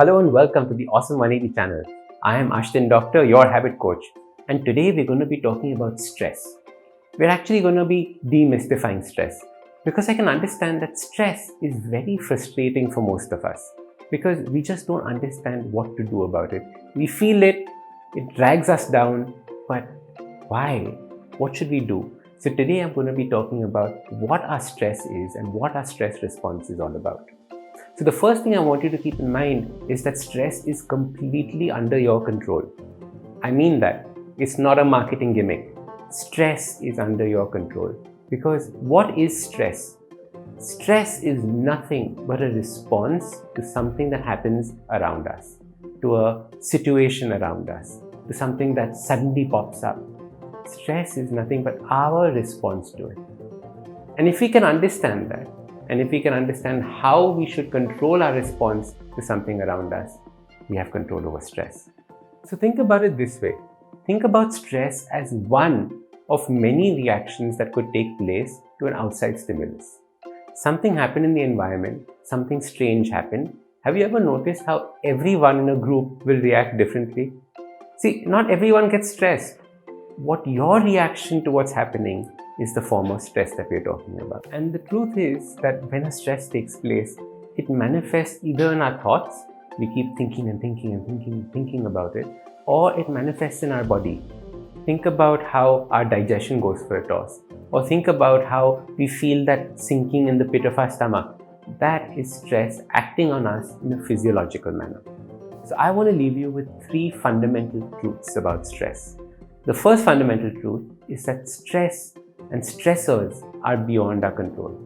Hello and welcome to the Awesome 180 channel. I am Ashton Doctor, your habit coach, and today we're going to be talking about stress. We're actually going to be demystifying stress because I can understand that stress is very frustrating for most of us because we just don't understand what to do about it. We feel it, it drags us down, but why? What should we do? So today I'm going to be talking about what our stress is and what our stress response is all about. So the first thing I want you to keep in mind is that stress is completely under your control. I mean that. It's not a marketing gimmick. Stress is under your control. Because what is stress? Stress is nothing but a response to something that happens around us, to a situation around us, to something that suddenly pops up. Stress is nothing but our response to it. And if we can understand that, and if we can understand how we should control our response to something around us, we have control over stress. So think about it this way. Think about stress as one of many reactions that could take place to an outside stimulus. Something happened in the environment, something strange happened. Have you ever noticed how everyone in a group will react differently? See, not everyone gets stressed. What your reaction to what's happening is the form of stress that we're talking about. And the truth is that when a stress takes place, it manifests either in our thoughts, we keep thinking and thinking about it, or it manifests in our body. Think about how our digestion goes for a toss, or think about how we feel that sinking in the pit of our stomach. That is stress acting on us in a physiological manner. So I want to leave you with 3 fundamental truths about stress. The first fundamental truth is that stress and stressors are beyond our control.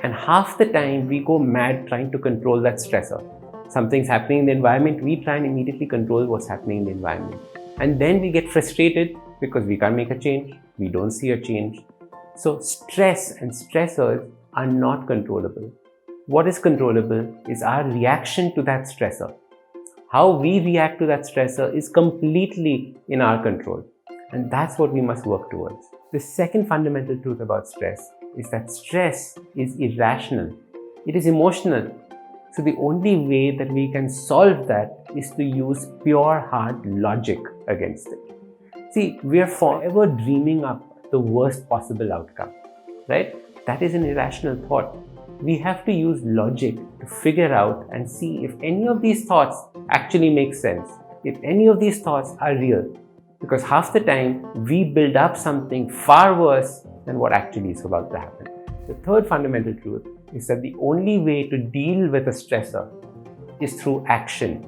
And half the time we go mad trying to control that stressor. Something's happening in the environment, we try and immediately control what's happening in the environment. And then we get frustrated because we can't make a change, we don't see a change. So stress and stressors are not controllable. What is controllable is our reaction to that stressor. How we react to that stressor is completely in our control. And that's what we must work towards. The second fundamental truth about stress is that stress is irrational. It is emotional. So the only way that we can solve that is to use pure hard logic against it. See, we are forever dreaming up the worst possible outcome, right? That is an irrational thought. We have to use logic to figure out and see if any of these thoughts actually make sense, if any of these thoughts are real. Because half the time, we build up something far worse than what actually is about to happen. The third fundamental truth is that the only way to deal with a stressor is through action.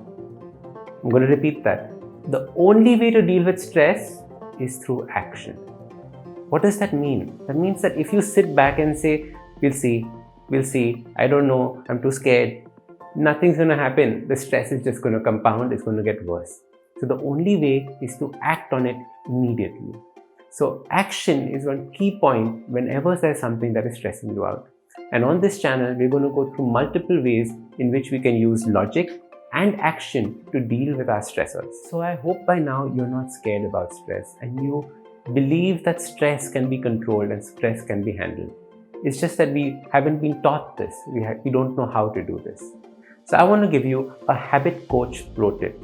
I'm going to repeat that. The only way to deal with stress is through action. What does that mean? That means that if you sit back and say, we'll see, I don't know, I'm too scared, nothing's going to happen. The stress is just going to compound, it's going to get worse. So the only way is to act on it immediately. So action is one key point whenever there's something that is stressing you out. And on this channel, we're going to go through multiple ways in which we can use logic and action to deal with our stressors. So I hope by now you're not scared about stress and you believe that stress can be controlled and stress can be handled. It's just that we haven't been taught this. We don't know how to do this. So I want to give you a habit coach pro tip.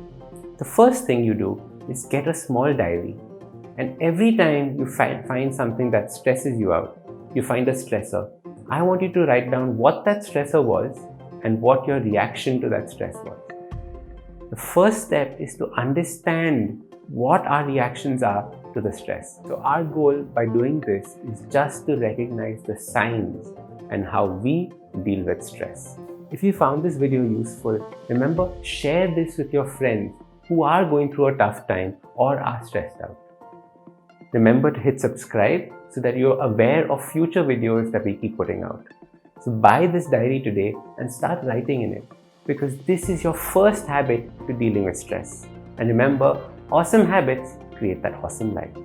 The first thing you do is get a small diary, and every time you find something that stresses you out, you find a stressor, I want you to write down what that stressor was and what your reaction to that stress was. The first step is to understand what our reactions are to the stress. So our goal by doing this is just to recognize the signs and how we deal with stress. If you found this video useful, remember, share this with your friends who are going through a tough time or are stressed out. Remember to hit subscribe so that you're aware of future videos that we keep putting out. So buy this diary today and start writing in it, because this is your first habit to dealing with stress. And remember, awesome habits create that awesome life.